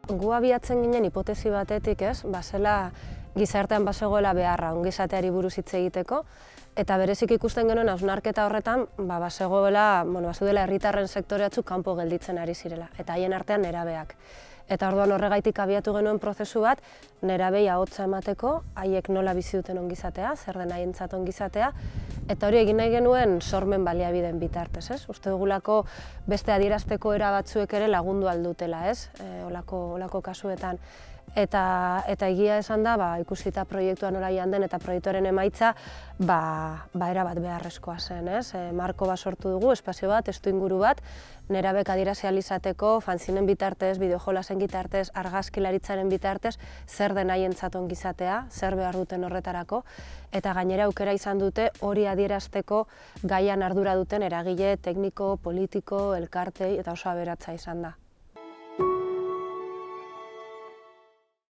gu abiatzen ginen hipotesi batetik, ez? Zela gizartean bazegoela beharra ongizateari buruz hitz egiteko, eta berezik ikusten genuen hausnarketa horretan, bazeudela herritarren sektoreatzuk kanpo gelditzen ari zirela, eta haien artean nerabeak. Eta orduan horregaitik abiatu genuen prozesu bat, nerabei ahotsa emateko, haiek nola bizi duten ongizatea, zer den haientzat ongizatea, eta hori egin nahi genuen sormen baliabideen bitartez, ez? Uste dugulako beste adierazteko era batzuek ere lagundu aldutela, ez? Olako kasuetan. Eta egia esan da, ikusita proiektua nola joan den eta proiektuaren emaitza, erabat beharrezkoa zen, ez? Marko bat sortu dugu, espazio bat, testuinguru bat, nerabek adierazi ahal izateko, fanzinen bitartez, bideojolasen bitartez, argazkilaritzaren bitartez, zer den haientzat ongizatea, zer behar duten horretarako, eta gainera aukera izan dute hori adierazteko gaian ardura duten eragile tekniko, politiko, elkartei eta oso aberatsa izan da.